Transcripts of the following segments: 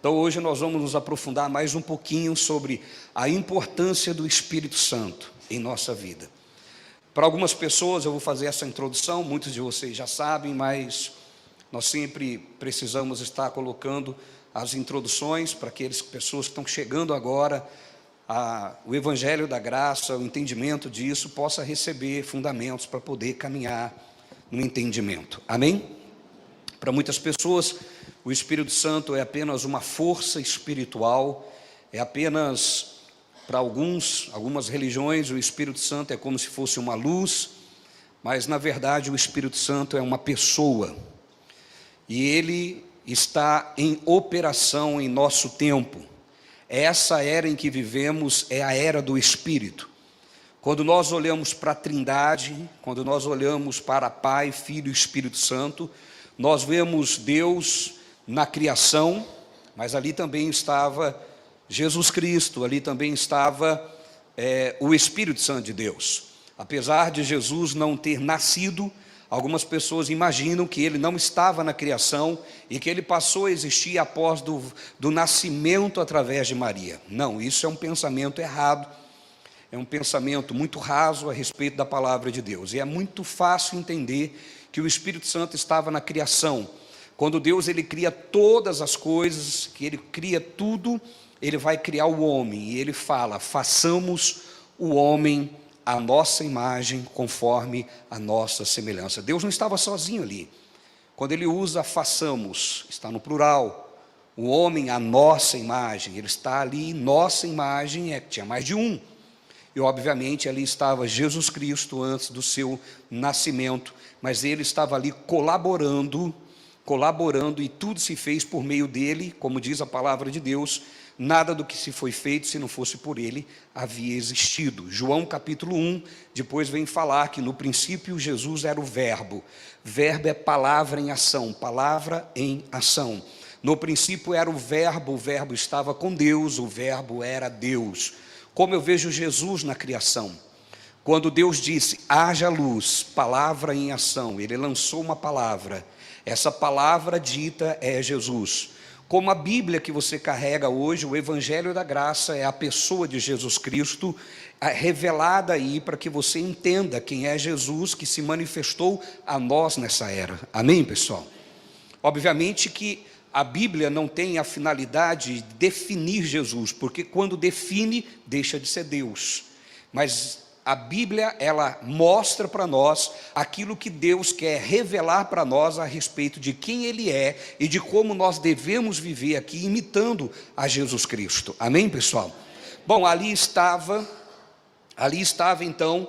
Então hoje nós vamos nos aprofundar mais um pouquinho sobre a importância do Espírito Santo em nossa vida. Para algumas pessoas eu vou fazer essa introdução, muitos de vocês já sabem, mas nós sempre precisamos estar colocando as introduções para aquelas pessoas que estão chegando agora, o Evangelho da Graça, o entendimento disso, possa receber fundamentos para poder caminhar no entendimento. Amém? Para muitas pessoas, o Espírito Santo é apenas uma força espiritual, é apenas, para algumas religiões, o Espírito Santo é como se fosse uma luz, mas na verdade o Espírito Santo é uma pessoa, e ele está em operação em nosso tempo. Essa era em que vivemos é a era do Espírito. Quando nós olhamos para a Trindade, quando nós olhamos para Pai, Filho e Espírito Santo, nós vemos Deus na criação, mas ali também estava Jesus Cristo, ali também estava o Espírito Santo de Deus. Apesar de Jesus não ter nascido, algumas pessoas imaginam que ele não estava na criação e que ele passou a existir após do nascimento através de Maria. Não, isso é um pensamento errado, é um pensamento muito raso a respeito da palavra de Deus. E é muito fácil entender que o Espírito Santo estava na criação. Quando Deus ele cria todas as coisas, que ele cria tudo, ele vai criar o homem, e ele fala, façamos o homem à nossa imagem, conforme a nossa semelhança. Deus não estava sozinho ali. Quando ele usa façamos, está no plural, o homem à nossa imagem, ele está ali, nossa imagem, tinha mais de um. E obviamente ali estava Jesus Cristo antes do seu nascimento, mas ele estava ali colaborando, e tudo se fez por meio dele, como diz a palavra de Deus, nada do que se foi feito, se não fosse por ele, havia existido. João capítulo 1, depois vem falar que no princípio Jesus era o verbo. Verbo é palavra em ação, palavra em ação. No princípio era o verbo estava com Deus, o verbo era Deus. Como eu vejo Jesus na criação, quando Deus disse, haja luz, palavra em ação, ele lançou uma palavra, essa palavra dita é Jesus. Como a Bíblia que você carrega hoje, o Evangelho da Graça é a pessoa de Jesus Cristo, revelada aí para que você entenda quem é Jesus que se manifestou a nós nessa era. Amém, pessoal? Obviamente que a Bíblia não tem a finalidade de definir Jesus, porque quando define, deixa de ser Deus. Mas a Bíblia, ela mostra para nós aquilo que Deus quer revelar para nós a respeito de quem Ele é e de como nós devemos viver aqui imitando a Jesus Cristo. Amém, pessoal? Bom, ali estava então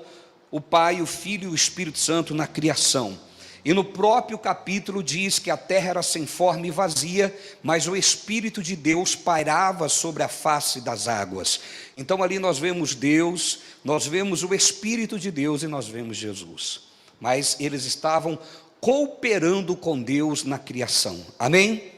o Pai, o Filho e o Espírito Santo na criação. E no próprio capítulo diz que a terra era sem forma e vazia, mas o Espírito de Deus pairava sobre a face das águas. Então ali nós vemos Deus, nós vemos o Espírito de Deus e nós vemos Jesus. Mas eles estavam cooperando com Deus na criação. Amém?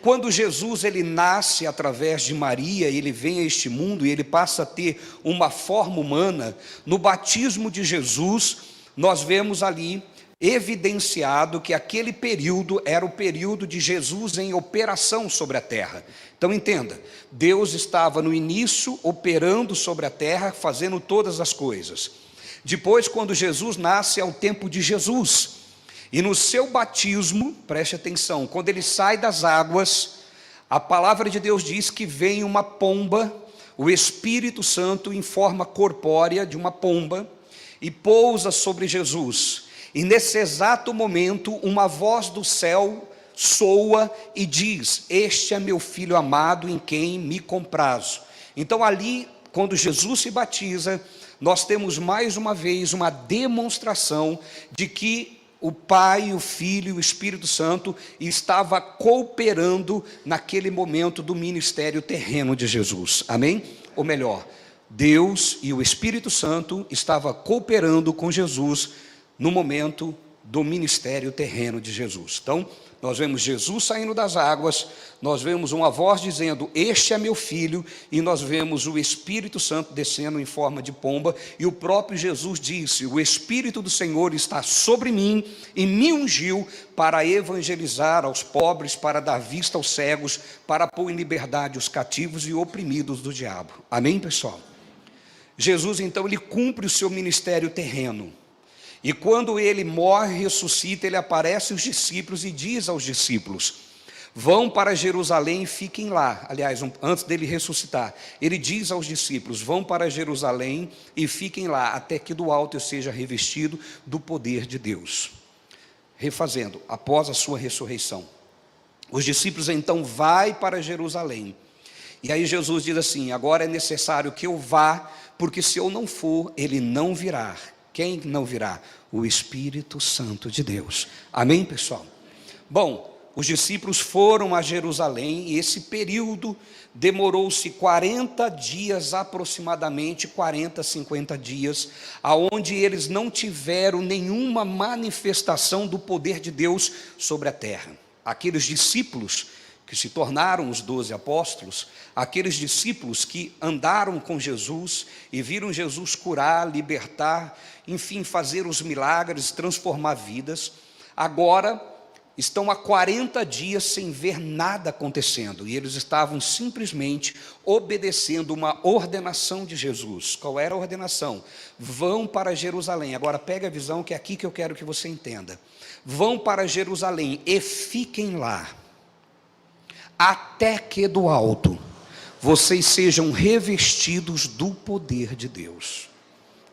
Quando Jesus ele nasce através de Maria, ele vem a este mundo e ele passa a ter uma forma humana, no batismo de Jesus, nós vemos ali evidenciado que aquele período era o período de Jesus em operação sobre a terra. Então entenda, Deus estava no início operando sobre a terra, fazendo todas as coisas. Depois, quando Jesus nasce, é o tempo de Jesus. E no seu batismo, preste atenção, quando ele sai das águas, a palavra de Deus diz que vem uma pomba, o Espírito Santo em forma corpórea de uma pomba, e pousa sobre Jesus. E nesse exato momento, uma voz do céu soa e diz, este é meu filho amado em quem me comprazo. Então ali, quando Jesus se batiza, nós temos mais uma vez uma demonstração de que o Pai, o Filho e o Espírito Santo estava cooperando naquele momento do ministério terreno de Jesus. Amém? Ou melhor, Deus e o Espírito Santo estavam cooperando com Jesus no momento do ministério terreno de Jesus. Então, nós vemos Jesus saindo das águas, nós vemos uma voz dizendo, este é meu filho, e nós vemos o Espírito Santo descendo em forma de pomba, e o próprio Jesus disse, o Espírito do Senhor está sobre mim, e me ungiu para evangelizar aos pobres, para dar vista aos cegos, para pôr em liberdade os cativos e oprimidos do diabo. Amém, pessoal? Jesus, então, ele cumpre o seu ministério terreno. E quando ele morre e ressuscita, ele aparece aos discípulos e diz aos discípulos, vão para Jerusalém e fiquem lá. Aliás, antes dele ressuscitar, ele diz aos discípulos, vão para Jerusalém e fiquem lá, até que do alto eu seja revestido do poder de Deus. Refazendo, após a sua ressurreição. Os discípulos então vão para Jerusalém. E aí Jesus diz assim, agora é necessário que eu vá, porque se eu não for, ele não virá. Quem não virá? O Espírito Santo de Deus. Amém, pessoal? Bom, os discípulos foram a Jerusalém e esse período demorou-se 40 dias aproximadamente, 40, 50 dias, aonde eles não tiveram nenhuma manifestação do poder de Deus sobre a terra. Aqueles discípulos que se tornaram os 12 apóstolos, aqueles discípulos que andaram com Jesus e viram Jesus curar, libertar, enfim, fazer os milagres, transformar vidas, agora estão há 40 dias sem ver nada acontecendo, e eles estavam simplesmente obedecendo uma ordenação de Jesus. Qual era a ordenação? Vão para Jerusalém. Agora pega a visão, que é aqui que eu quero que você entenda. Vão para Jerusalém e fiquem lá, até que do alto vocês sejam revestidos do poder de Deus.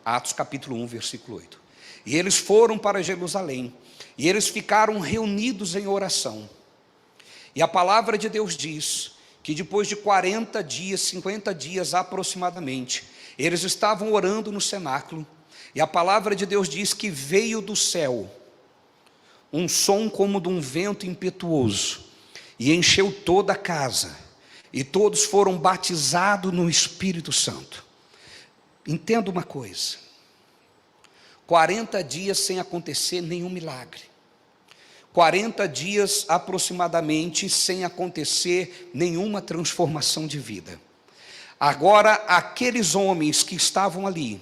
Atos capítulo 1, versículo 8. E eles foram para Jerusalém, e eles ficaram reunidos em oração. E a palavra de Deus diz que depois de 40 dias, 50 dias aproximadamente, eles estavam orando no cenáculo, e a palavra de Deus diz que veio do céu um som como de um vento impetuoso, e encheu toda a casa, e todos foram batizados no Espírito Santo. Entenda uma coisa, 40 dias sem acontecer nenhum milagre, 40 dias aproximadamente sem acontecer nenhuma transformação de vida. Agora, aqueles homens que estavam ali,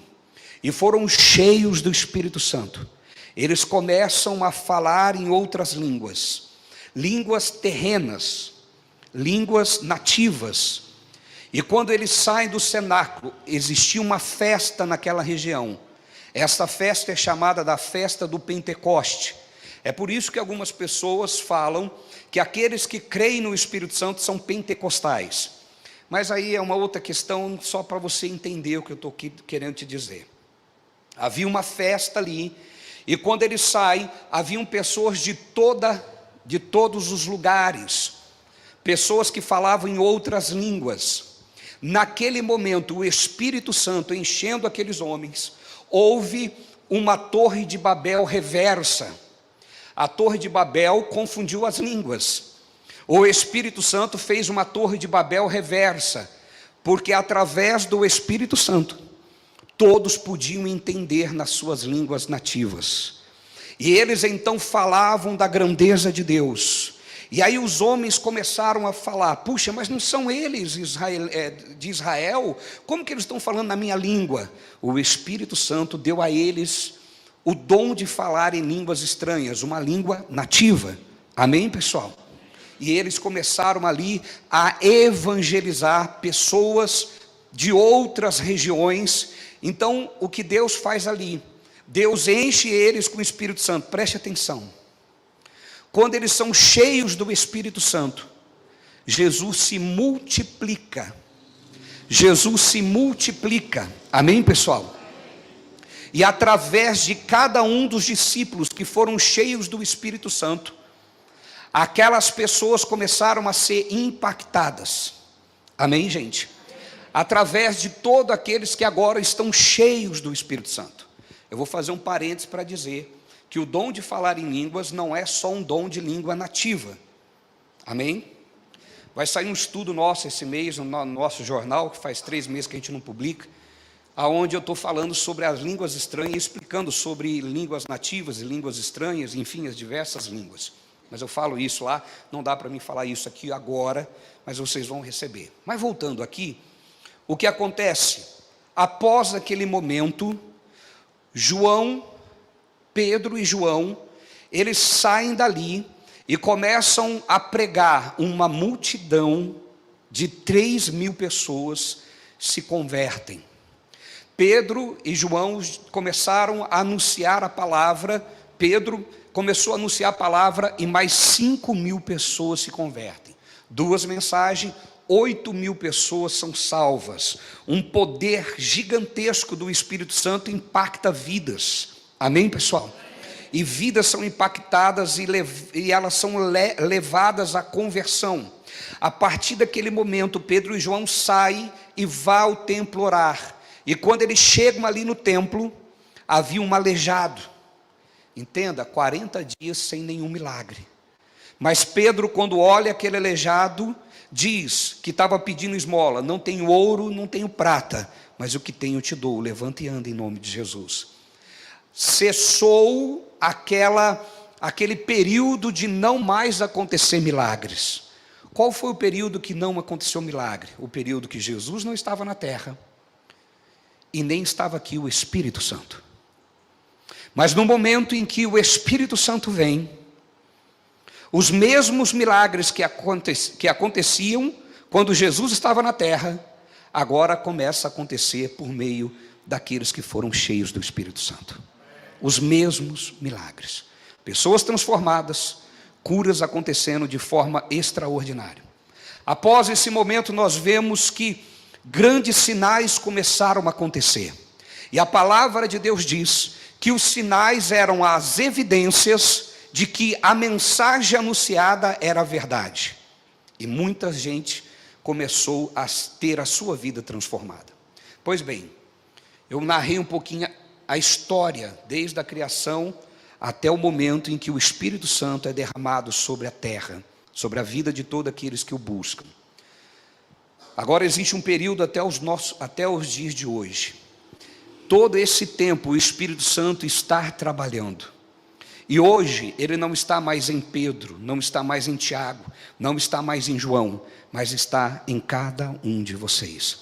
e foram cheios do Espírito Santo, eles começam a falar em outras línguas, línguas terrenas, línguas nativas. E quando eles saem do cenáculo, existia uma festa naquela região. Essa festa é chamada da festa do Pentecoste. É por isso que algumas pessoas falam que aqueles que creem no Espírito Santo são pentecostais. Mas aí é uma outra questão, só para você entender o que eu estou querendo te dizer. Havia uma festa ali, e quando eles saem, haviam pessoas de todos os lugares, pessoas que falavam em outras línguas. Naquele momento, o Espírito Santo enchendo aqueles homens, houve uma torre de Babel reversa. A torre de Babel confundiu as línguas. O Espírito Santo fez uma torre de Babel reversa, porque através do Espírito Santo, todos podiam entender nas suas línguas nativas. E eles então falavam da grandeza de Deus. E aí os homens começaram a falar, puxa, mas não são eles de Israel? Como que eles estão falando na minha língua? O Espírito Santo deu a eles o dom de falar em línguas estranhas, uma língua nativa. Amém, pessoal? E eles começaram ali a evangelizar pessoas de outras regiões. Então, o que Deus faz ali? Deus enche eles com o Espírito Santo. Preste atenção. Quando eles são cheios do Espírito Santo, Jesus se multiplica. Jesus se multiplica. Amém, pessoal? E através de cada um dos discípulos que foram cheios do Espírito Santo, aquelas pessoas começaram a ser impactadas. Amém, gente? Através de todos aqueles que agora estão cheios do Espírito Santo. Eu vou fazer um parênteses para dizer que o dom de falar em línguas não é só um dom de língua nativa. Amém? Vai sair um estudo nosso esse mês, no nosso jornal, que faz 3 meses que a gente não publica, aonde eu estou falando sobre as línguas estranhas, explicando sobre línguas nativas e línguas estranhas, enfim, as diversas línguas. Mas eu falo isso lá, não dá para mim falar isso aqui agora, mas vocês vão receber. Mas voltando aqui, o que acontece? Após aquele momento, Pedro e João, eles saem dali e começam a pregar. Uma multidão de 3.000 pessoas se convertem. Pedro e João começaram a anunciar a palavra. Pedro começou a anunciar a palavra e mais 5.000 pessoas se convertem. 2 mensagens, 8.000 pessoas são salvas. Um poder gigantesco do Espírito Santo impacta vidas. Amém, pessoal? E vidas são impactadas e elas são levadas à conversão. A partir daquele momento, Pedro e João saem e vão ao templo orar. E quando eles chegam ali no templo, havia um aleijado. Entenda, 40 dias sem nenhum milagre. Mas Pedro, quando olha aquele aleijado, diz que estava pedindo esmola: não tenho ouro, não tenho prata, mas o que tenho eu te dou, levanta e anda em nome de Jesus. Cessou aquele período de não mais acontecer milagres. Qual foi o período que não aconteceu milagre? O período que Jesus não estava na terra e nem estava aqui o Espírito Santo. Mas no momento em que o Espírito Santo vem, os mesmos milagres que aconteciam quando Jesus estava na terra, agora começa a acontecer por meio daqueles que foram cheios do Espírito Santo. Os mesmos milagres. Pessoas transformadas, curas acontecendo de forma extraordinária. Após esse momento, nós vemos que grandes sinais começaram a acontecer. E a palavra de Deus diz que os sinais eram as evidências de que a mensagem anunciada era a verdade. E muita gente começou a ter a sua vida transformada. Pois bem, eu narrei um pouquinho a história, desde a criação até o momento em que o Espírito Santo é derramado sobre a terra, sobre a vida de todos aqueles que o buscam. Agora existe um período até os dias de hoje. Todo esse tempo o Espírito Santo está trabalhando. E hoje ele não está mais em Pedro, não está mais em Tiago, não está mais em João, mas está em cada um de vocês.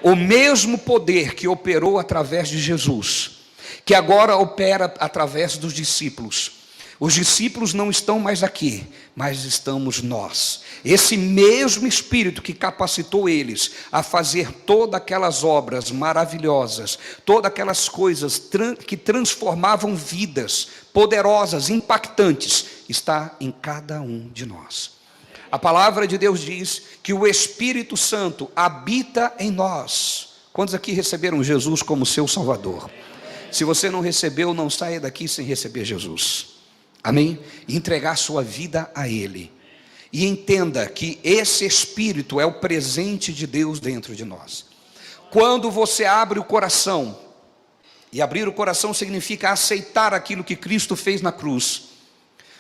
O mesmo poder que operou através de Jesus, que agora opera através dos discípulos. Os discípulos não estão mais aqui, mas estamos nós. Esse mesmo Espírito que capacitou eles a fazer todas aquelas obras maravilhosas, todas aquelas coisas que transformavam vidas poderosas, impactantes, está em cada um de nós. A palavra de Deus diz que o Espírito Santo habita em nós. Quantos aqui receberam Jesus como seu Salvador? Se você não recebeu, não saia daqui sem receber Jesus. Amém? E entregar sua vida a Ele. E entenda que esse Espírito é o presente de Deus dentro de nós. Quando você abre o coração, e abrir o coração significa aceitar aquilo que Cristo fez na cruz,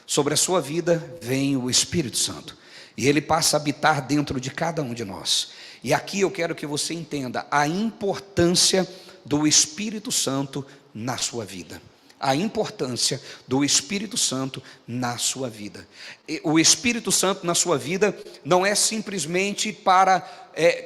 sobre a sua vida vem o Espírito Santo. E Ele passa a habitar dentro de cada um de nós. E aqui eu quero que você entenda a importância do Espírito Santo na sua vida. A importância do Espírito Santo na sua vida. O Espírito Santo na sua vida não é simplesmente para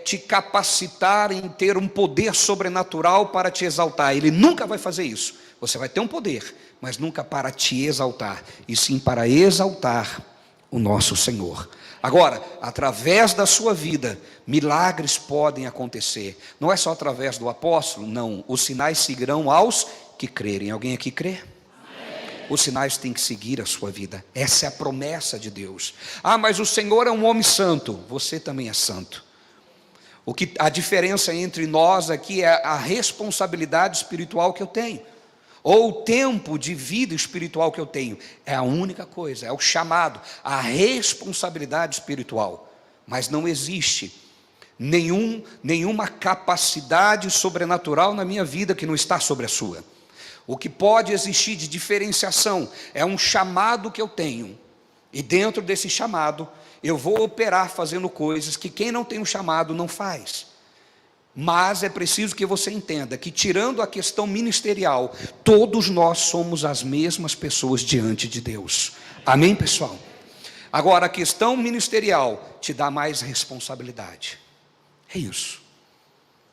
te capacitar em ter um poder sobrenatural para te exaltar. Ele nunca vai fazer isso. Você vai ter um poder, mas nunca para te exaltar, e sim para exaltar o nosso Senhor. Agora, através da sua vida, milagres podem acontecer. Não é só através do apóstolo, não. Os sinais seguirão aos que crerem. Alguém aqui crê? Amém. Os sinais têm que seguir a sua vida. Essa é a promessa de Deus. Ah, mas o Senhor é um homem santo. Você também é santo. A diferença entre nós aqui é a responsabilidade espiritual que eu tenho, ou o tempo de vida espiritual que eu tenho. É a única coisa, é o chamado, a responsabilidade espiritual. Mas não existe nenhuma capacidade sobrenatural na minha vida que não está sobre a sua. O que pode existir de diferenciação é um chamado que eu tenho, e dentro desse chamado eu vou operar fazendo coisas que quem não tem um chamado não faz. Mas é preciso que você entenda que, tirando a questão ministerial, todos nós somos as mesmas pessoas diante de Deus. Amém, pessoal? Agora, a questão ministerial te dá mais responsabilidade. É isso.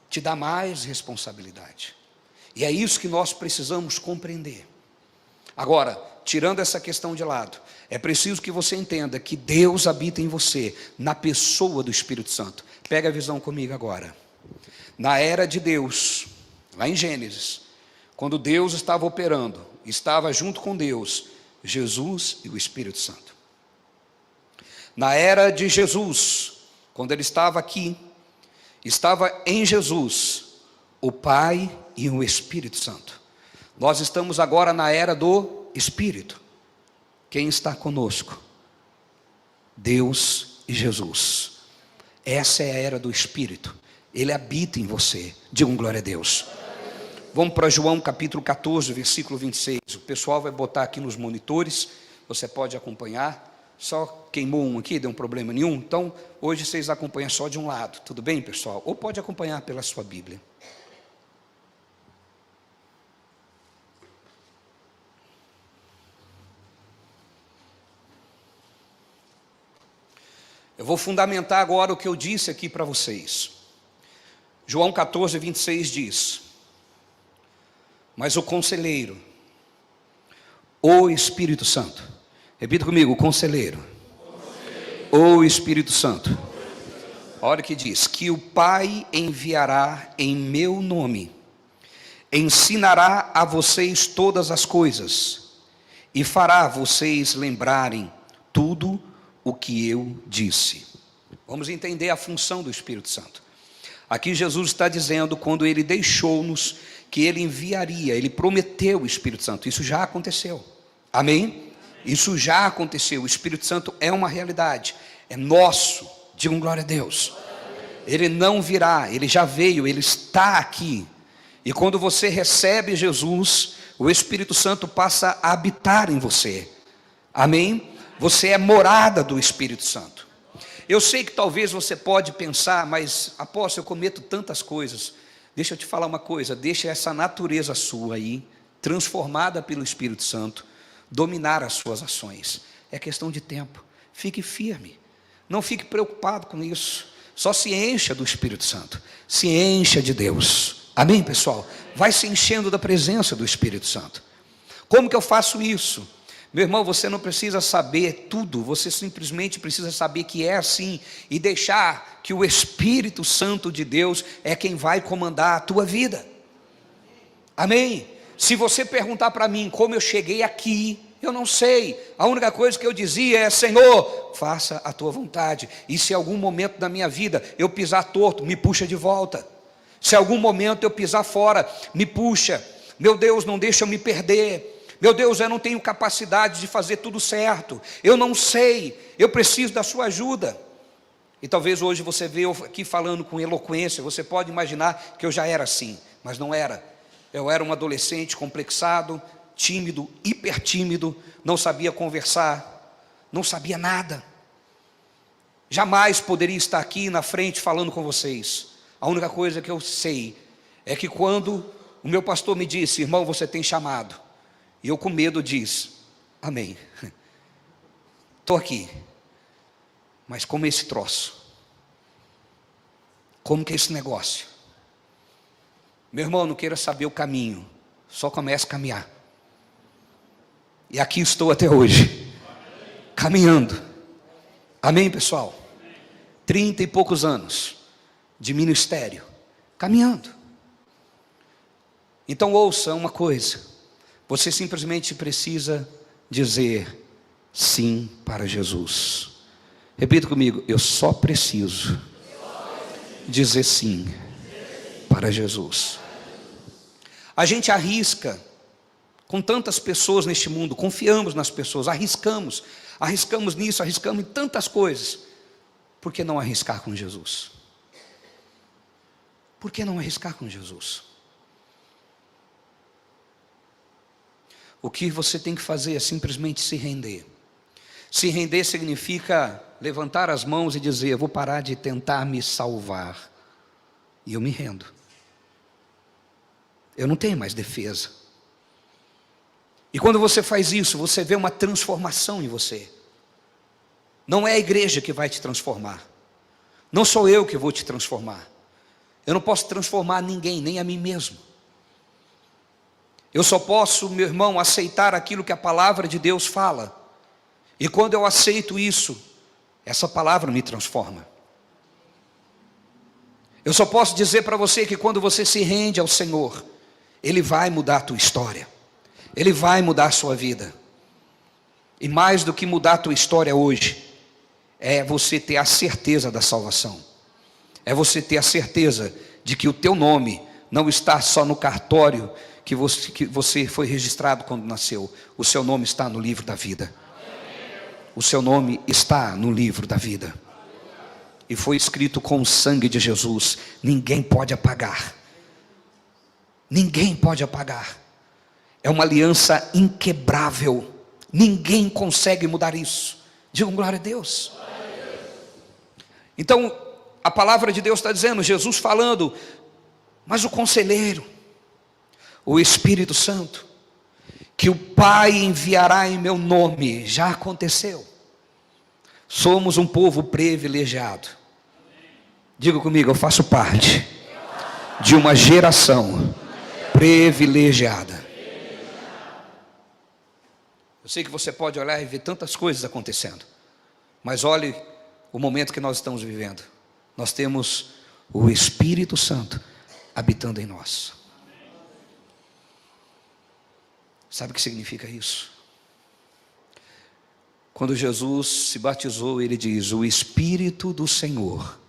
Te dá mais responsabilidade. E é isso que nós precisamos compreender. Agora, tirando essa questão de lado, é preciso que você entenda que Deus habita em você, na pessoa do Espírito Santo. Pega a visão comigo agora. Na era de Deus, lá em Gênesis, quando Deus estava operando, estava junto com Deus, Jesus e o Espírito Santo. Na era de Jesus, quando ele estava aqui, estava em Jesus, o Pai e o Espírito Santo. Nós estamos agora na era do Espírito. Quem está conosco? Deus e Jesus. Essa é a era do Espírito. Ele habita em você. Digam glória a Deus. Vamos para João capítulo 14, versículo 26. O pessoal vai botar aqui nos monitores. Você pode acompanhar. Só queimou um aqui, deu um problema nenhum. Então, hoje vocês acompanham só de um lado. Tudo bem, pessoal? Ou pode acompanhar pela sua Bíblia. Eu vou fundamentar agora o que eu disse aqui para vocês. João 14, 26 diz: mas o conselheiro, o Espírito Santo, repita comigo, o conselheiro, o Espírito Santo, olha o que diz, que o Pai enviará em meu nome, ensinará a vocês todas as coisas, e fará vocês lembrarem tudo o que eu disse. Vamos entender a função do Espírito Santo. Aqui Jesus está dizendo, quando ele deixou-nos, que ele enviaria, ele prometeu o Espírito Santo. Isso já aconteceu. Amém? Isso já aconteceu. O Espírito Santo é uma realidade, é nosso. Digam glória a Deus. Ele não virá, ele já veio, ele está aqui. E quando você recebe Jesus, o Espírito Santo passa a habitar em você. Amém? Você é morada do Espírito Santo. Eu sei que talvez você pode pensar, mas apóstolo, eu cometo tantas coisas. Deixa eu te falar uma coisa, deixa essa natureza sua aí, transformada pelo Espírito Santo, dominar as suas ações. É questão de tempo. Fique firme. Não fique preocupado com isso. Só se encha do Espírito Santo. Se encha de Deus. Amém, pessoal? Vai se enchendo da presença do Espírito Santo. Como que eu faço isso? Meu irmão, você não precisa saber tudo, você simplesmente precisa saber que é assim e deixar que o Espírito Santo de Deus é quem vai comandar a tua vida. Amém? Se você perguntar para mim como eu cheguei aqui, eu não sei. A única coisa que eu dizia é: Senhor, faça a tua vontade. E se em algum momento da minha vida eu pisar torto, me puxa de volta. Se em algum momento eu pisar fora, me puxa. Meu Deus, não deixa eu me perder. Meu Deus, eu não tenho capacidade de fazer tudo certo. Eu não sei, eu preciso da sua ajuda. E talvez hoje você veja eu aqui falando com eloquência. Você pode imaginar que eu já era assim, mas não era. Eu era um adolescente complexado, tímido, hipertímido, não sabia conversar, não sabia nada. Jamais poderia estar aqui na frente falando com vocês. A única coisa que eu sei é que quando o meu pastor me disse: irmão, você tem chamado. E eu com medo disse: amém. Estou aqui. Mas como é esse troço? Como que é esse negócio? Meu irmão, não queira saber o caminho. Só comece a caminhar. E aqui estou até hoje. Caminhando. Amém, pessoal? 30 e poucos anos de ministério. Caminhando. Então ouça uma coisa. Você simplesmente precisa dizer sim para Jesus. Repita comigo: eu só preciso dizer sim para Jesus. A gente arrisca com tantas pessoas neste mundo, confiamos nas pessoas, arriscamos nisso, arriscamos em tantas coisas. Por que não arriscar com Jesus? Por que não arriscar com Jesus? O que você tem que fazer é simplesmente se render. Se render significa levantar as mãos e dizer: eu vou parar de tentar me salvar. e eu me rendo. Eu não tenho mais defesa. E quando você faz isso, você vê uma transformação em você. Não é a igreja que vai te transformar. Não sou eu que vou te transformar. Eu não posso transformar ninguém, nem a mim mesmo. Eu só posso, meu irmão, aceitar aquilo que a palavra de Deus fala. E quando eu aceito isso, essa palavra me transforma. Eu só posso dizer para você que quando você se rende ao Senhor, Ele vai mudar a tua história. Ele vai mudar a sua vida. E mais do que mudar a tua história hoje, é você ter a certeza da salvação. É você ter a certeza de que o teu nome não está só no cartório que você foi registrado quando nasceu. O seu nome está no livro da vida. O seu nome está no livro da vida. E foi escrito com o sangue de Jesus. Ninguém pode apagar. Ninguém pode apagar. É uma aliança inquebrável. Ninguém consegue mudar isso. Digam glória a Deus. Então, a palavra de Deus está dizendo, Jesus falando, mas o conselheiro, o Espírito Santo, que o Pai enviará em meu nome, já aconteceu. Somos um povo privilegiado. Diga comigo, eu faço parte de uma geração privilegiada. Eu sei que você pode olhar e ver tantas coisas acontecendo, mas olhe o momento que nós estamos vivendo. Nós temos o Espírito Santo habitando em nós. Sabe o que significa isso? Quando Jesus se batizou, ele diz: o Espírito do Senhor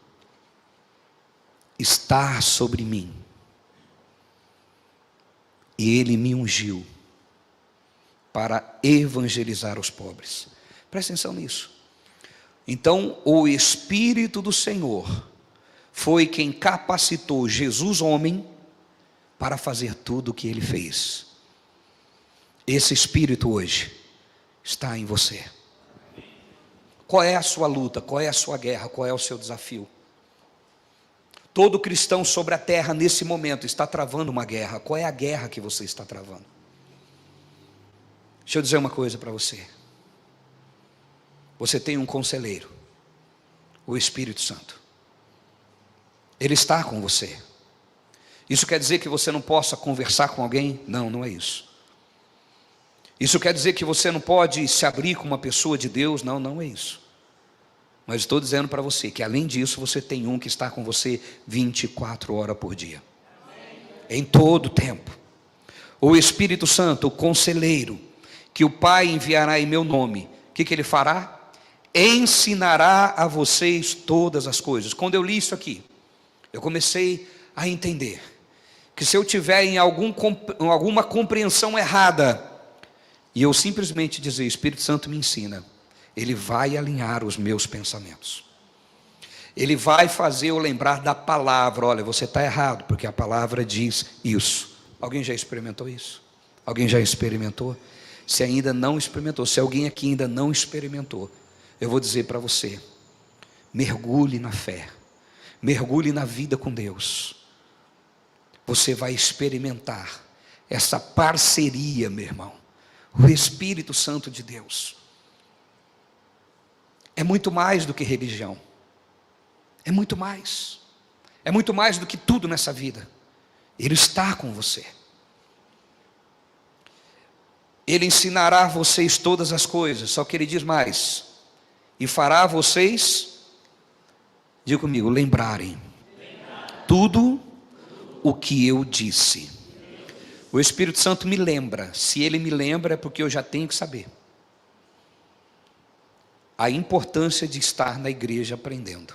está sobre mim, e Ele me ungiu para evangelizar os pobres. Presta atenção nisso. Então, o Espírito do Senhor foi quem capacitou Jesus, homem, para fazer tudo o que Ele fez. Esse Espírito hoje está em você. Qual é a sua luta? Qual é a sua guerra? Qual é o seu desafio? Todo cristão sobre a terra nesse momento está travando uma guerra. Qual é a guerra que você está travando? Deixa eu dizer uma coisa para você. Você tem um conselheiro, o Espírito Santo. Ele está com você. Isso quer dizer que você não possa conversar com alguém? Não, não é isso. Isso quer dizer que você não pode se abrir com uma pessoa de Deus? Não, não é isso. Mas estou dizendo para você que além disso, você tem um que está com você 24 horas por dia. Em todo o tempo. O Espírito Santo, o conselheiro, que o Pai enviará em meu nome, o que ele fará? Ensinará a vocês todas as coisas. Quando eu li isso aqui, eu comecei a entender que se eu tiver em alguma compreensão errada, e eu simplesmente dizer, Espírito Santo me ensina, Ele vai alinhar os meus pensamentos. Ele vai fazer eu lembrar da palavra. Olha, você está errado, porque a palavra diz isso. Alguém já experimentou isso? Alguém já experimentou? Se ainda não experimentou, se alguém aqui ainda não experimentou, eu vou dizer para você, mergulhe na fé, mergulhe na vida com Deus. Você vai experimentar essa parceria, meu irmão. O Espírito Santo de Deus é muito mais do que religião. É muito mais. É muito mais do que tudo nessa vida. Ele está com você. Ele ensinará a vocês todas as coisas. Só que ele diz mais. E fará vocês, diga comigo, lembrarem tudo o que eu disse. O Espírito Santo me lembra. Se ele me lembra é porque eu já tenho que saber. A importância de estar na igreja aprendendo.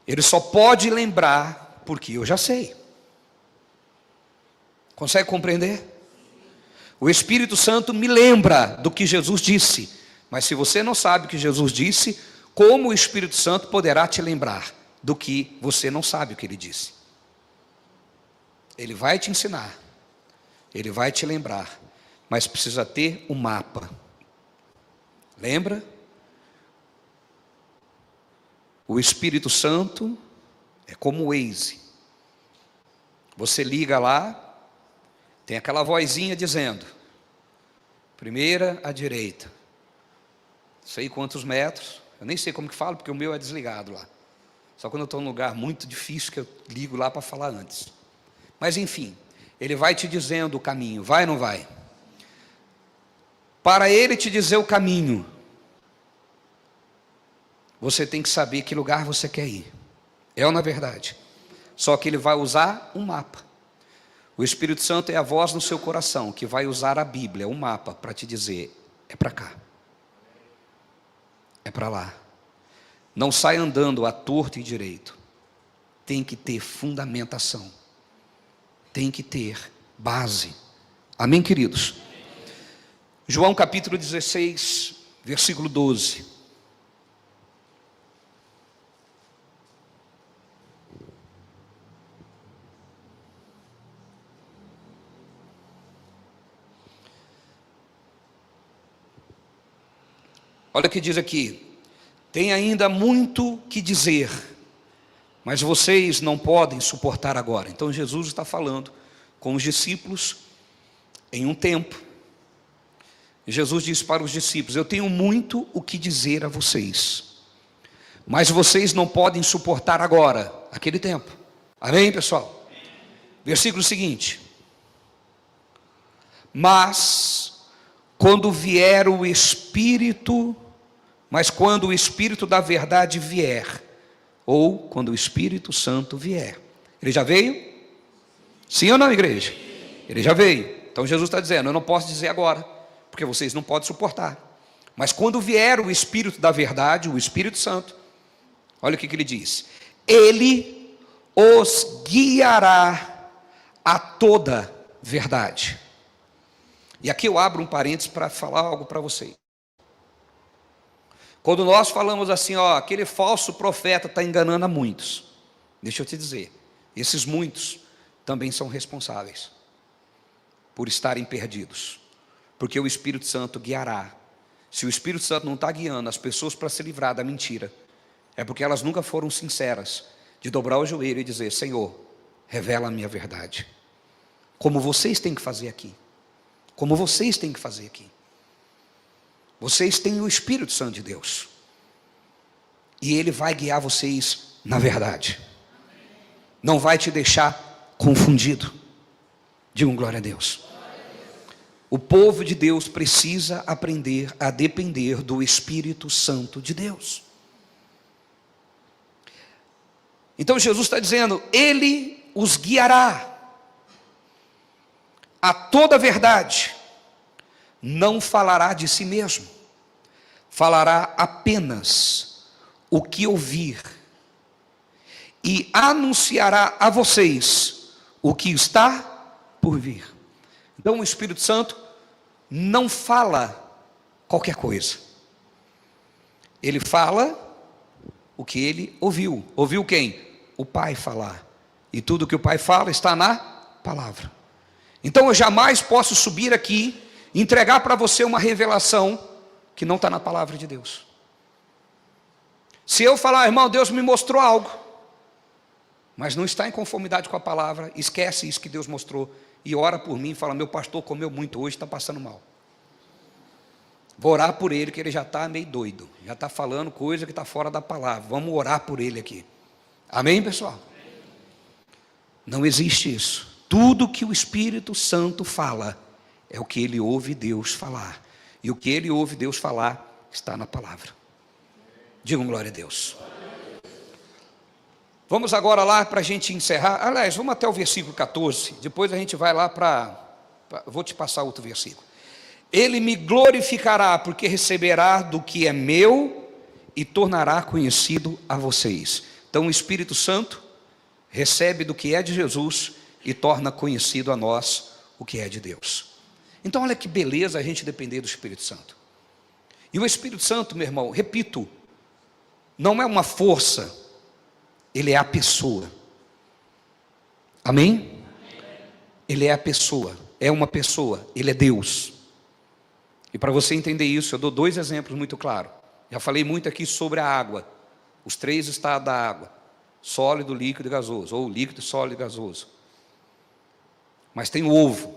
Ele só pode lembrar porque eu já sei. Consegue compreender? O Espírito Santo me lembra do que Jesus disse. Mas se você não sabe o que Jesus disse, como o Espírito Santo poderá te lembrar do que você não sabe o que ele disse? Ele vai te ensinar, ele vai te lembrar, mas precisa ter um mapa. Lembra? O Espírito Santo É como o Waze. Você liga lá, tem aquela vozinha dizendo: primeira à direita. Não sei quantos metros, eu nem sei como que falo, porque o meu é desligado lá. Só quando eu estou num lugar muito difícil que eu ligo lá para falar antes. Mas enfim, ele vai te dizendo o caminho, vai ou não vai? Para ele te dizer o caminho, você tem que saber que lugar você quer ir. É ou não é verdade? Só que ele vai usar um mapa. O Espírito Santo é a voz no seu coração, que vai usar a Bíblia, um mapa, para te dizer: é para cá, é para lá. Não sai andando à torto e direito. Tem que ter fundamentação. Tem que ter base. Amém, queridos? João capítulo 16, versículo 12. Olha o que diz aqui: tem ainda muito que dizer, mas vocês não podem suportar agora. Então Jesus está falando com os discípulos em um tempo. Jesus disse para os discípulos: eu tenho muito o que dizer a vocês, mas vocês não podem suportar agora, aquele tempo. Amém, pessoal? Versículo seguinte: mas quando vier o Espírito, mas quando o Espírito da verdade vier, ou quando o Espírito Santo vier. Ele já veio? Sim ou não, igreja? Ele já veio. Então Jesus está dizendo: eu não posso dizer agora, porque vocês não podem suportar. Mas quando vier o Espírito da verdade, o Espírito Santo, olha o que ele diz: ele os guiará a toda verdade. E aqui eu abro um parênteses para falar algo para vocês. Quando nós falamos assim, aquele falso profeta está enganando a muitos, deixa eu te dizer, esses muitos também são responsáveis por estarem perdidos, porque o Espírito Santo guiará. Se o Espírito Santo não está guiando as pessoas para se livrar da mentira, é porque elas nunca foram sinceras de dobrar o joelho e dizer: Senhor, revela a minha verdade, como vocês têm que fazer aqui, como vocês têm que fazer aqui. Vocês têm o Espírito Santo de Deus, e Ele vai guiar vocês na verdade, não vai te deixar confundido. Digam glória a Deus. O povo de Deus precisa aprender a depender do Espírito Santo de Deus. Então Jesus está dizendo: Ele os guiará a toda a verdade, não falará de si mesmo, falará apenas o que ouvir, e anunciará a vocês o que está por vir. Então o Espírito Santo não fala qualquer coisa, ele fala o que ele ouviu. Ouviu quem? O Pai falar, e tudo que o Pai fala está na palavra. Então eu jamais posso subir aqui e entregar para você uma revelação que não está na palavra de Deus. Se eu falar: irmão, Deus me mostrou algo, mas não está em conformidade com a palavra, esquece isso que Deus mostrou e ora por mim e fala: meu pastor comeu muito hoje, está passando mal. Vou orar por ele, que ele já está meio doido, já está falando coisa que está fora da palavra, vamos orar por ele aqui. Amém, pessoal? Não existe isso. Tudo que o Espírito Santo fala é o que ele ouve Deus falar, e o que ele ouve Deus falar está na palavra. Digam glória a Deus. Vamos agora lá para a gente encerrar. Aliás, vamos até o versículo 14, depois a gente vai lá vou te passar outro versículo. Ele me glorificará, porque receberá do que é meu e tornará conhecido a vocês. Então o Espírito Santo recebe do que é de Jesus e torna conhecido a nós o que é de Deus. Então olha que beleza a gente depender do Espírito Santo. E o Espírito Santo, meu irmão, repito, não é uma força, ele é a pessoa. Amém? Ele é a pessoa, é uma pessoa, ele é Deus. E para você entender isso, eu dou dois exemplos muito claros. Já falei muito aqui sobre a água, os três estados da água: sólido, líquido e gasoso, ou líquido, sólido e gasoso. Mas tem o ovo.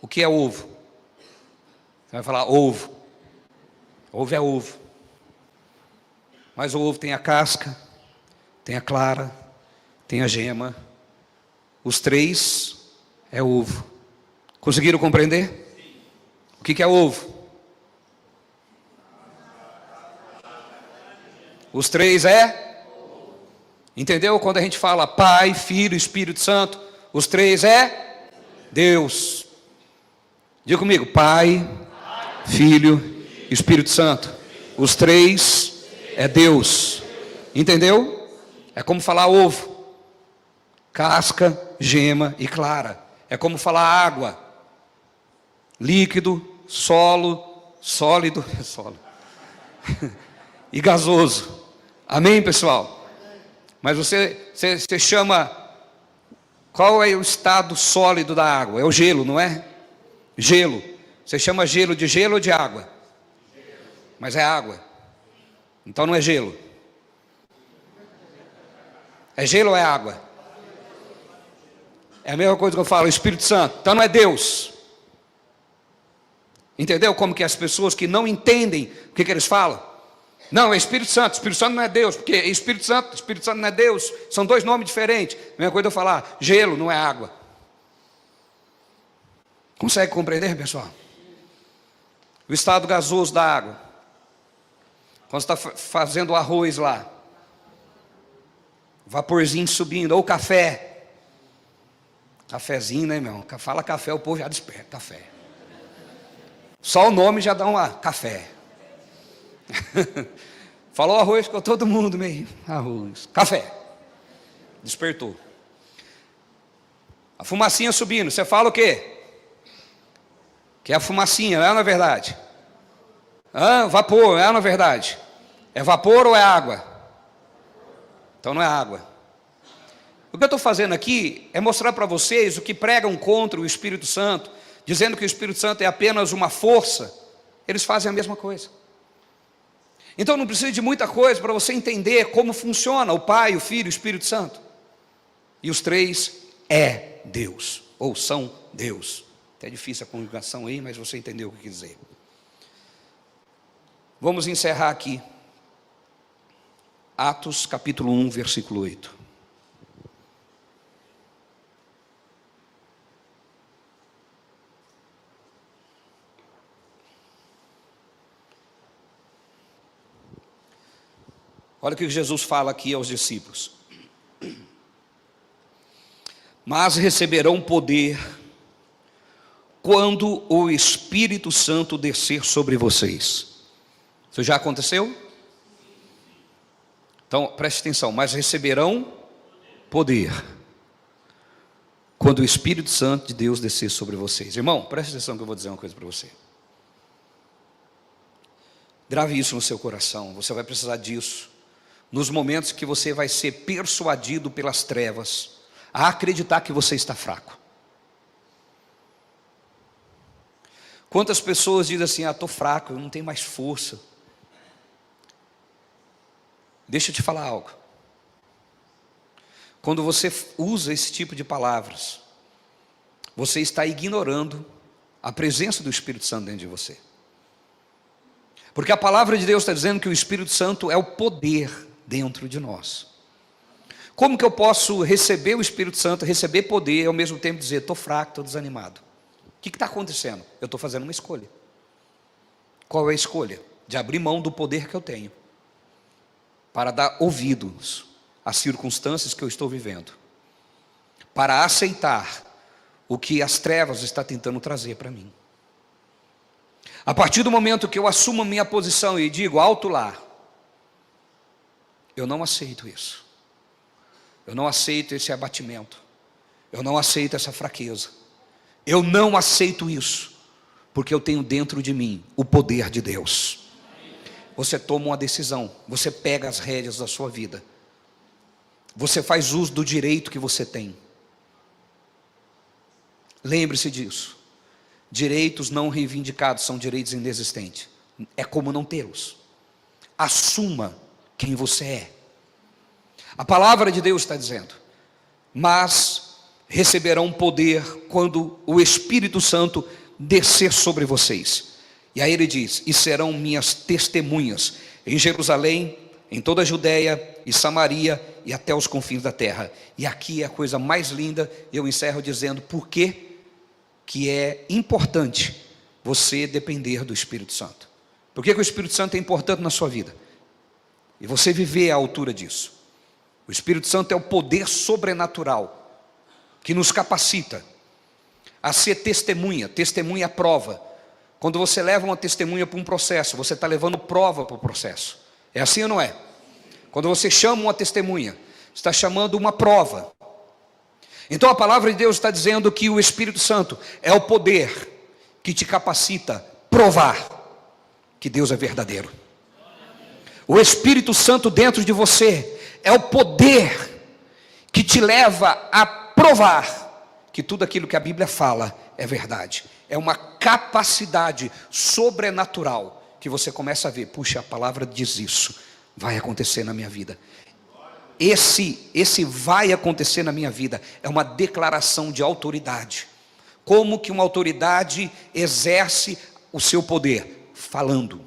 O que é ovo? Você vai falar ovo. Ovo é ovo. Mas o ovo tem a casca, tem a clara, tem a gema. Os três é ovo. Conseguiram compreender? O que é ovo? Os três é? Entendeu? Quando a gente fala Pai, Filho e Espírito Santo, os três é Deus. Diga comigo, Pai, Filho e Espírito Santo. Os três é Deus. Entendeu? É como falar ovo. Casca, gema e clara. É como falar água. Líquido, sólido e gasoso. Amém, pessoal? Mas você chama, qual é o estado sólido da água? É o gelo, não é? Gelo. Você chama gelo de gelo ou de água? Mas é água. Então não é gelo. É gelo ou é água? É a mesma coisa que eu falo, Espírito Santo. Então não é Deus. Entendeu como que as pessoas que não entendem o que eles falam? Não, é Espírito Santo não é Deus, porque Espírito Santo não é Deus, são dois nomes diferentes. A mesma coisa eu falar, gelo não é água. Consegue compreender, pessoal? O estado gasoso da água. Quando você está fazendo o arroz lá, vaporzinho subindo, ou café. Cafezinho, né, meu? Fala café, o povo já desperta, café. Só o nome já dá uma café. Falou arroz, ficou todo mundo meio arroz. Café. Despertou. A fumacinha subindo, você fala o quê? Que é a fumacinha, não é na verdade? Vapor, não é na verdade? É vapor ou é água? Então não é água. O que eu estou fazendo aqui é mostrar para vocês o que pregam contra o Espírito Santo, dizendo que o Espírito Santo é apenas uma força. Eles fazem a mesma coisa. Então não precisa de muita coisa para você entender como funciona o Pai, o Filho e o Espírito Santo. E os três é Deus, ou são Deus. Até difícil a conjugação aí, mas você entendeu o que eu quis dizer. Vamos encerrar aqui. Atos capítulo 1, versículo 8. Olha o que Jesus fala aqui aos discípulos. Mas receberão poder quando o Espírito Santo descer sobre vocês. Isso já aconteceu? Então, preste atenção. Mas receberão poder quando o Espírito Santo de Deus descer sobre vocês. Irmão, preste atenção que eu vou dizer uma coisa para você. Grave isso no seu coração. Você vai precisar disso nos momentos que você vai ser persuadido pelas trevas a acreditar que você está fraco. Quantas pessoas dizem assim, estou fraco, eu não tenho mais força. Deixa eu te falar algo. Quando você usa esse tipo de palavras, você está ignorando a presença do Espírito Santo dentro de você. Porque a palavra de Deus está dizendo que o Espírito Santo é o poder dentro de nós. Como que eu posso receber o Espírito Santo, receber poder e ao mesmo tempo dizer, estou fraco, estou desanimado? O que está acontecendo? Eu estou fazendo uma escolha. Qual é a escolha? De abrir mão do poder que eu tenho para dar ouvidos às circunstâncias que eu estou vivendo, para aceitar o que as trevas estão tentando trazer para mim. A partir do momento que eu assumo a minha posição e digo, alto lá, eu não aceito isso. Eu não aceito esse abatimento. Eu não aceito essa fraqueza. Eu não aceito isso, porque eu tenho dentro de mim o poder de Deus. Você toma uma decisão, você pega as rédeas da sua vida. Você faz uso do direito que você tem. Lembre-se disso. Direitos não reivindicados são direitos inexistentes. É como não tê-los. Assuma quem você é. A palavra de Deus está dizendo: mas receberão poder quando o Espírito Santo descer sobre vocês. E aí ele diz: e serão minhas testemunhas em Jerusalém, em toda a Judéia e Samaria e até os confins da terra. E aqui é a coisa mais linda. Eu encerro dizendo por que é importante você depender do Espírito Santo. Por que o Espírito Santo é importante na sua vida? E você viver à altura disso. O Espírito Santo é o poder sobrenatural que nos capacita a ser testemunha. Testemunha é prova. Quando você leva uma testemunha para um processo, você está levando prova para o processo. É assim ou não é? Quando você chama uma testemunha, você está chamando uma prova. Então a palavra de Deus está dizendo que o Espírito Santo é o poder que te capacita a provar que Deus é verdadeiro. O Espírito Santo dentro de você é o poder que te leva a provar que tudo aquilo que a Bíblia fala é verdade. É uma capacidade sobrenatural que você começa a ver: puxa, a palavra diz isso, vai acontecer na minha vida. Esse vai acontecer na minha vida é uma declaração de autoridade. Como que uma autoridade exerce o seu poder? Falando.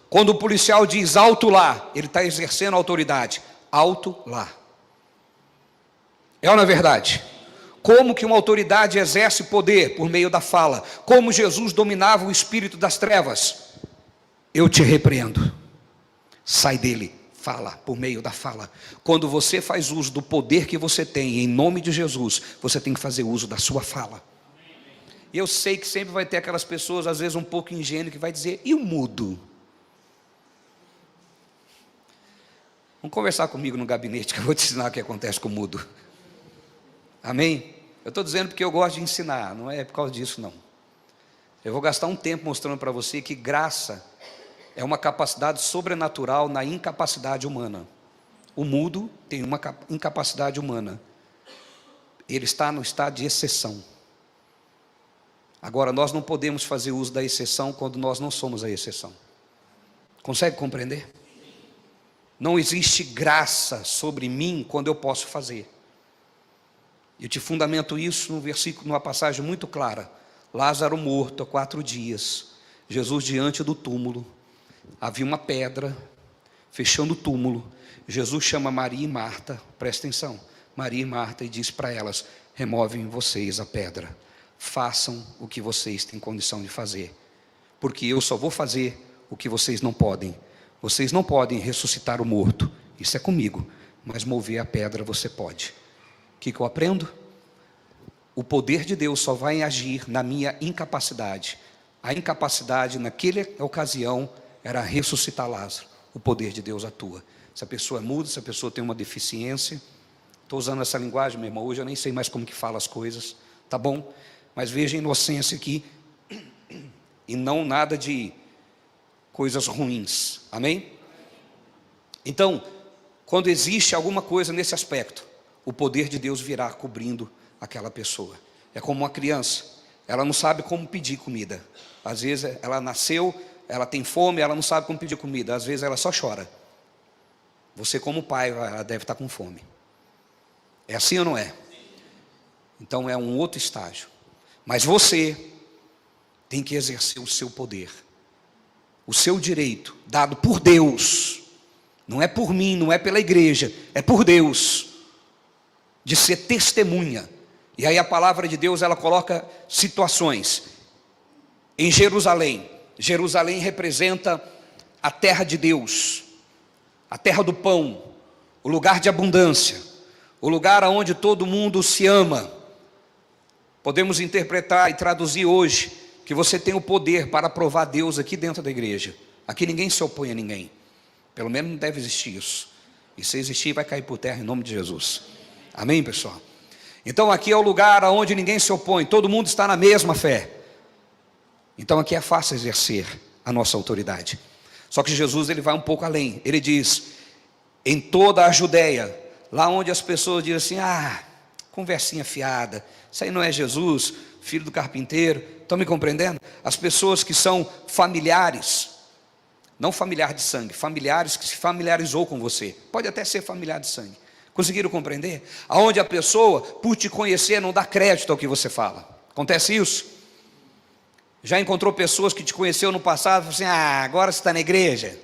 Quando o policial diz alto lá, ele está exercendo a autoridade. Alto lá. É ou não é verdade? Como que uma autoridade exerce poder? Por meio da fala. Como Jesus dominava o espírito das trevas? Eu te repreendo. Sai dele. Fala, por meio da fala. Quando você faz uso do poder que você tem, em nome de Jesus, você tem que fazer uso da sua fala. E eu sei que sempre vai ter aquelas pessoas, às vezes um pouco ingênuas, que vai dizer: e o mudo? Vamos conversar comigo no gabinete, que eu vou te ensinar o que acontece com o mudo. Amém? Eu estou dizendo porque eu gosto de ensinar, não é por causa disso não. Eu vou gastar um tempo mostrando para você que graça é uma capacidade sobrenatural na incapacidade humana. O mudo tem uma incapacidade humana. Ele está no estado de exceção. Agora, nós não podemos fazer uso da exceção quando nós não somos a exceção. Consegue compreender? Não existe graça sobre mim quando eu posso fazer. Eu te fundamento isso num versículo, numa passagem muito clara. Lázaro morto há 4 dias. Jesus diante do túmulo. Havia uma pedra fechando o túmulo. Jesus chama Maria e Marta, presta atenção, Maria e Marta, e diz para elas: removem vocês a pedra, façam o que vocês têm condição de fazer, porque eu só vou fazer o que vocês não podem. Vocês não podem ressuscitar o morto, isso é comigo, mas mover a pedra você pode. O que eu aprendo? O poder de Deus só vai agir na minha incapacidade. A incapacidade naquela ocasião era ressuscitar Lázaro. O poder de Deus atua. Se a pessoa é muda, se a pessoa tem uma deficiência, estou usando essa linguagem, meu irmão, hoje eu nem sei mais como que fala as coisas, tá bom? Mas veja a inocência aqui, e não nada de coisas ruins, amém? Então, quando existe alguma coisa nesse aspecto, o poder de Deus virá cobrindo aquela pessoa. É como uma criança, ela não sabe como pedir comida. Às vezes ela nasceu, ela tem fome, ela não sabe como pedir comida. Às vezes ela só chora. Você como pai, ela deve estar com fome. É assim ou não é? Então é um outro estágio. Mas você tem que exercer o seu poder, o seu direito, dado por Deus. Não é por mim, não é pela igreja, é por Deus, de ser testemunha. E aí a palavra de Deus, ela coloca situações. Em Jerusalém, Jerusalém representa a terra de Deus, a terra do pão, o lugar de abundância, o lugar onde todo mundo se ama. Podemos interpretar e traduzir hoje que você tem o poder para provar Deus aqui dentro da igreja. Aqui ninguém se opõe a ninguém, pelo menos não deve existir isso. E se existir, vai cair por terra em nome de Jesus. Amém, pessoal? Então aqui é o lugar onde ninguém se opõe, todo mundo está na mesma fé. Então aqui é fácil exercer a nossa autoridade. Só que Jesus, ele vai um pouco além. Ele diz: em toda a Judéia, lá onde as pessoas dizem assim: conversinha fiada, isso aí não é Jesus, filho do carpinteiro. Estão me compreendendo? As pessoas que são familiares, Não familiar de sangue, familiares que se familiarizou com você. Pode até ser familiar de sangue. Conseguiram compreender? Aonde a pessoa, por te conhecer, não dá crédito ao que você fala. Acontece isso? Já encontrou pessoas que te conheceu no passado e falaram assim: agora você está na igreja?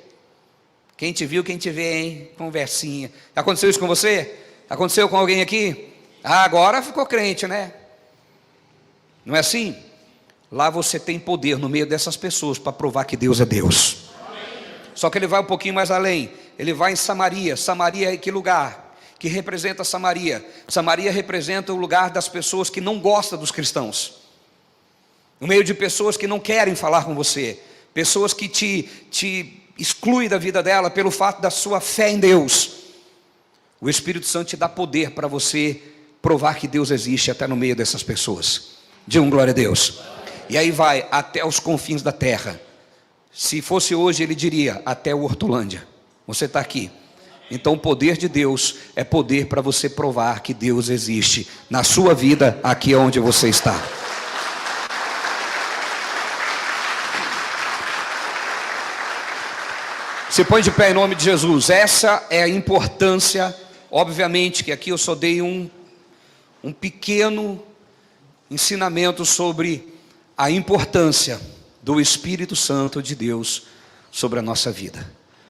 Quem te viu, quem te vê, hein? Conversinha. Aconteceu isso com você? Aconteceu com alguém aqui? Agora ficou crente, né? Não é assim? Lá você tem poder no meio dessas pessoas para provar que Deus é Deus. Só que ele vai um pouquinho mais além. Ele vai em Samaria. Samaria é que lugar? Que representa Samaria? Samaria representa o lugar das pessoas que não gostam dos cristãos. No meio de pessoas que não querem falar com você. Pessoas que te excluem da vida dela pelo fato da sua fé em Deus. O Espírito Santo te dá poder para você provar que Deus existe até no meio dessas pessoas. Diga glória a Deus. E aí vai até os confins da terra. Se fosse hoje, ele diria até o Hortolândia. Você está aqui. Então o poder de Deus é poder para você provar que Deus existe na sua vida, aqui onde você está. Se põe de pé em nome de Jesus. Essa é a importância. Obviamente que aqui eu só dei um pequeno ensinamento sobre a importância do Espírito Santo de Deus sobre a nossa vida.